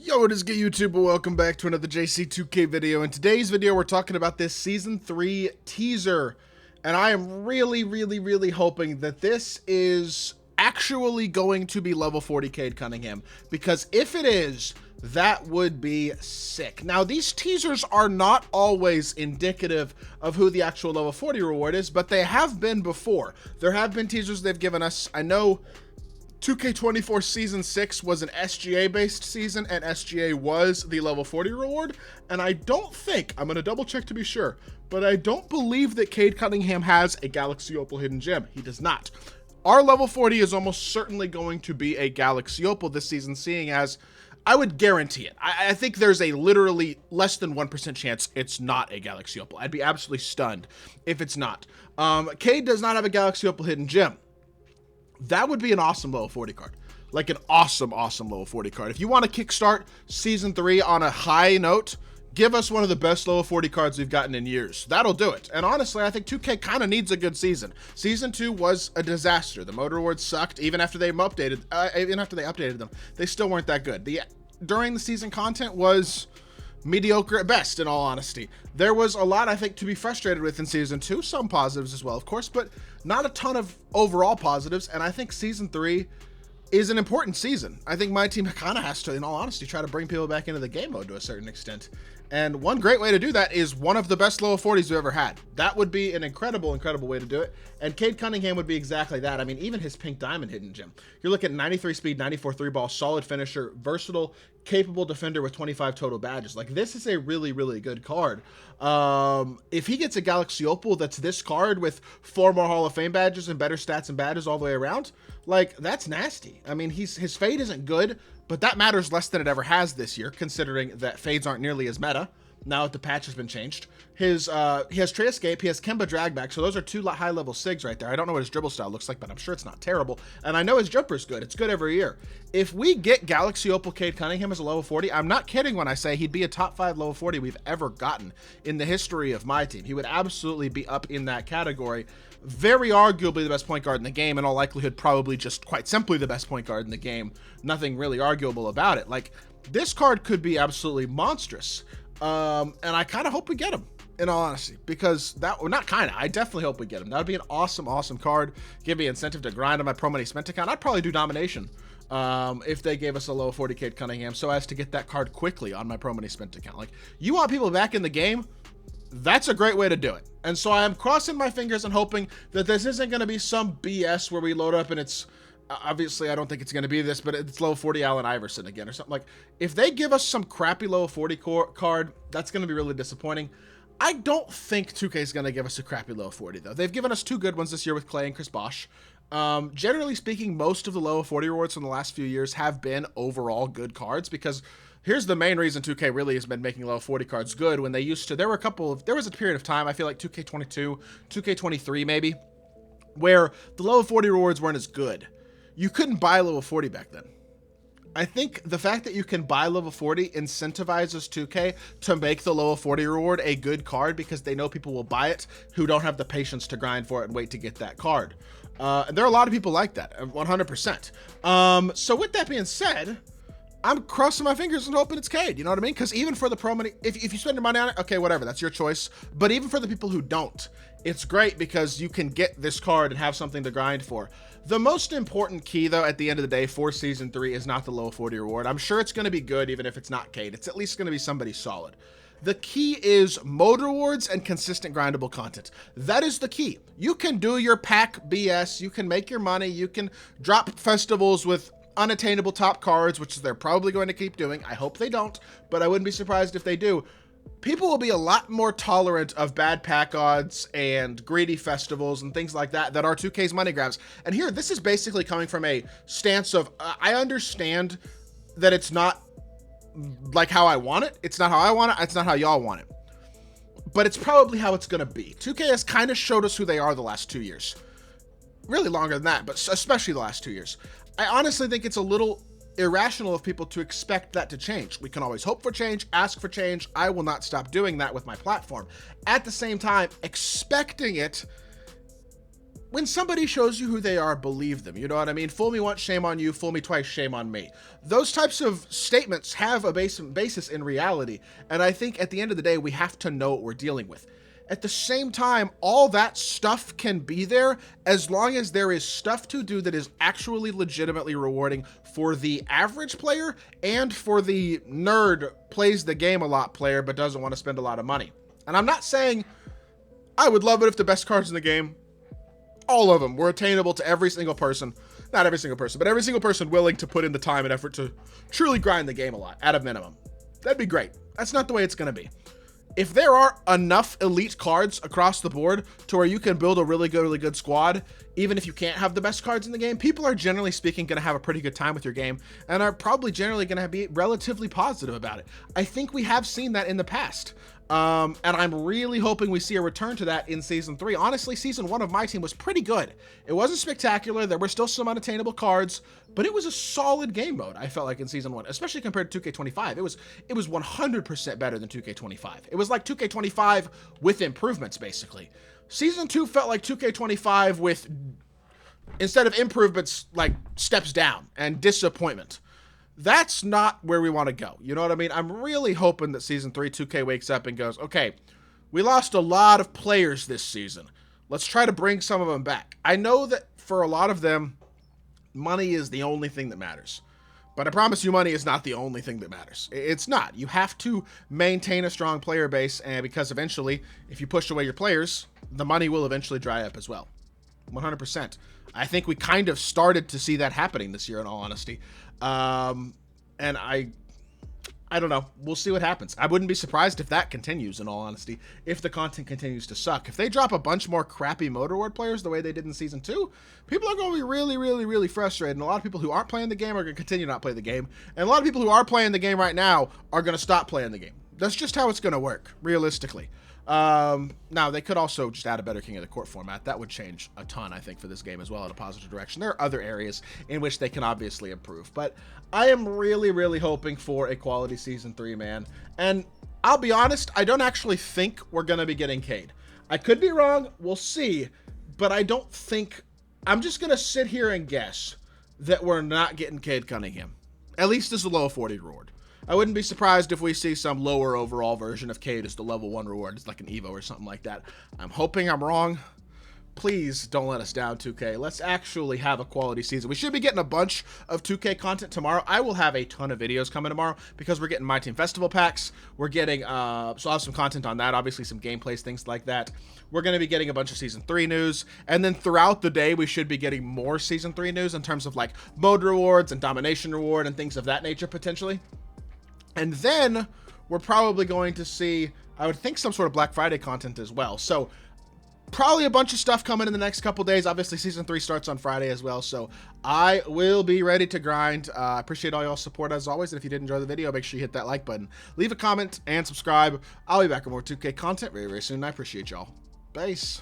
Yo, what is good, YouTube? Welcome back to another JC2K video. In today's video, we're talking about this Season 3 teaser. And I am really hoping that this is actually going to be level 40 Cade Cunningham. Because if it is, that would be sick. Now, these teasers are not always indicative of who the actual level 40 reward is, but they have been before. There have been teasers they've given us. I know 2K24 Season 6 was an SGA-based season, and SGA was the level 40 reward, and I don't think, I'm going to double check to be sure, but I don't believe that Cade Cunningham has a Galaxy Opal hidden gem. He does not. Our level 40 is almost certainly going to be a Galaxy Opal this season, seeing as I would guarantee it. I think there's a literally less than 1% chance it's not a Galaxy Opal. I'd be absolutely stunned if it's not. Cade does not have a Galaxy Opal hidden gem. That would be an awesome level 40 card. Like an awesome level 40 card. If you want to kickstart Season 3 on a high note, give us one of the best level 40 cards we've gotten in years. That'll do it. And honestly, I think 2K kind of needs a good season. Season 2 was a disaster. The motor rewards sucked. Even after they updated them, they still weren't that good. During the season content was mediocre at best, in all honesty. There was a lot, I think, to be frustrated with in Season 2. Some positives as well, of course, but not a ton of overall positives. And I think Season 3 is an important season. I think my team kind of has to, in all honesty, try to bring people back into the game mode to a certain extent. And one great way to do that is one of the best level 40s we've ever had. That would be an incredible way to do it. And Cade Cunningham would be exactly that. I mean, even his pink diamond hidden gem. You're looking at 93 speed, 94 3-ball, solid finisher, versatile, capable defender with 25 total badges. Like, this is a really good card. If he gets a Galaxy Opal that's this card with 4 more Hall of Fame badges and better stats and badges all the way around, like, that's nasty. I mean, his fade isn't good, but that matters less than it ever has this year, considering that fades aren't nearly as meta now that the patch has been changed. He has Trey Escape, he has Kemba Dragback, so those are 2 high-level SIGs right there. I don't know what his dribble style looks like, but I'm sure it's not terrible. And I know his jumper's good. It's good every year. If we get Galaxy Opal Cade Cunningham as a level 40, I'm not kidding when I say he'd be a top 5 level 40 we've ever gotten in the history of my team. He would absolutely be up in that category. Very arguably the best point guard in the game, in all likelihood probably just quite simply the best point guard in the game. Nothing really arguable about it. Like, this card could be absolutely monstrous. And I kind of hope we get him, in all honesty, because I definitely hope we get him. That would be an awesome card. Give me incentive to grind on my Pro Money Spent account. I'd probably do domination if they gave us a low 40 Cade Cunningham so as to get that card quickly on my Pro Money Spent account. Like, you want people back in the game, that's a great way to do it. And so I'm crossing my fingers and hoping that this isn't going to be some BS where we load up and it's obviously, I don't think it's going to be this, but it's low 40 Allen Iverson again or something. Like, if they give us some crappy low 40 card, that's going to be really disappointing. I don't think 2K is going to give us a crappy low 40, though. They've given us 2 good ones this year with Clay and Chris Bosh. Generally speaking, most of the low 40 rewards from the last few years have been overall good cards, because here's the main reason 2K really has been making low 40 cards good. When they used to, there was a period of time, I feel like 2K22, 2K23 maybe, where the low 40 rewards weren't as good. You couldn't buy level 40 back then. I think the fact that you can buy level 40 incentivizes 2K to make the level 40 reward a good card, because they know people will buy it who don't have the patience to grind for it and wait to get that card. And there are a lot of people like that, 100%. So with that being said, I'm crossing my fingers and hoping it's Cade, you know what I mean? Because even for the pro money, if you spend your money on it, okay, whatever, that's your choice. But even for the people who don't, it's great because you can get this card and have something to grind for. The most important key, though, at the end of the day for Season 3 is not the low 40 reward. I'm sure it's going to be good even if it's not Cade. It's at least going to be somebody solid. The key is mode rewards and consistent grindable content. That is the key. You can do your pack BS, you can make your money, you can drop festivals with unattainable top cards, which they're probably going to keep doing. I hope they don't, but I wouldn't be surprised if they do. People will be a lot more tolerant of bad pack odds and greedy festivals and things like that are 2K's money grabs. And here, this is basically coming from a stance of, I understand that it's not like how I want it. It's not how I want it. It's not how y'all want it. But it's probably how it's going to be. 2K has kind of showed us who they are the last 2 years. Really longer than that, but especially the last 2 years. I honestly think it's a little irrational of people to expect that to change. We can always hope for change, ask for change. I will not stop doing that with my platform. At the same time, expecting it, when somebody shows you who they are, believe them. You know what I mean? Fool me once, shame on you. Fool me twice, shame on me. Those types of statements have a basis in reality. And I think at the end of the day, we have to know what we're dealing with. At the same time, all that stuff can be there as long as there is stuff to do that is actually legitimately rewarding for the average player and for the nerd plays the game a lot player but doesn't want to spend a lot of money. And I'm not saying I would love it if the best cards in the game, all of them, were attainable to every single person. Not every single person, but every single person willing to put in the time and effort to truly grind the game a lot, at a minimum. That'd be great. That's not the way it's going to be. If there are enough elite cards across the board to where you can build a really good squad, even if you can't have the best cards in the game, people are generally speaking going to have a pretty good time with your game and are probably generally going to be relatively positive about it. I think we have seen that in the past. And I'm really hoping we see a return to that in Season 3. Honestly, Season 1 of my team was pretty good. It wasn't spectacular. There were still some unattainable cards, but it was a solid game mode, I felt like, in Season 1, especially compared to 2K25. It was 100% better than 2K25. It was like 2K25 with improvements, basically. Season 2 felt like 2K25 with, instead of improvements, like steps down and disappointment. That's not where we want to go. You know what I mean? I'm really hoping that Season 3 2K wakes up and goes, okay, we lost a lot of players this season. Let's try to bring some of them back. I know that for a lot of them, money is the only thing that matters. But I promise you, money is not the only thing that matters. It's not. You have to maintain a strong player base, and because eventually, if you push away your players, the money will eventually dry up as well. 100%. I think we kind of started to see that happening this year, in all honesty. And I don't know. We'll see what happens. I wouldn't be surprised if that continues, in all honesty, if the content continues to suck. If they drop a bunch more crappy Motor Award players the way they did in Season 2, people are going to be really frustrated. And a lot of people who aren't playing the game are going to continue to not play the game. And a lot of people who are playing the game right now are going to stop playing the game. That's just how it's going to work, realistically. Now, they could also just add a better King of the Court format. That would change a ton, I think, for this game as well in a positive direction. There are other areas in which they can obviously improve, but I am really hoping for a quality Season 3, man. And I'll be honest, I don't actually think we're going to be getting Cade. I could be wrong, we'll see, but I don't think... I'm just going to sit here and guess that we're not getting Cade Cunningham. At least as a low 40 reward. I wouldn't be surprised if we see some lower overall version of Cade as the level 1 reward. It's like an Evo or something like that. I'm hoping I'm wrong. Please don't let us down, 2K. Let's actually have a quality season. We should be getting a bunch of 2K content tomorrow. I will have a ton of videos coming tomorrow because we're getting My Team Festival packs. We're getting, so I'll have some content on that, obviously some gameplays, things like that. We're going to be getting a bunch of Season 3 news. And then throughout the day, we should be getting more Season 3 news in terms of like mode rewards and domination reward and things of that nature, potentially. And then we're probably going to see, I would think, some sort of Black Friday content as well. So probably a bunch of stuff coming in the next couple days. Obviously, Season 3 starts on Friday as well. So I will be ready to grind. I appreciate all y'all's support as always. And if you did enjoy the video, make sure you hit that like button. Leave a comment and subscribe. I'll be back with more 2K content very soon. I appreciate y'all. Peace.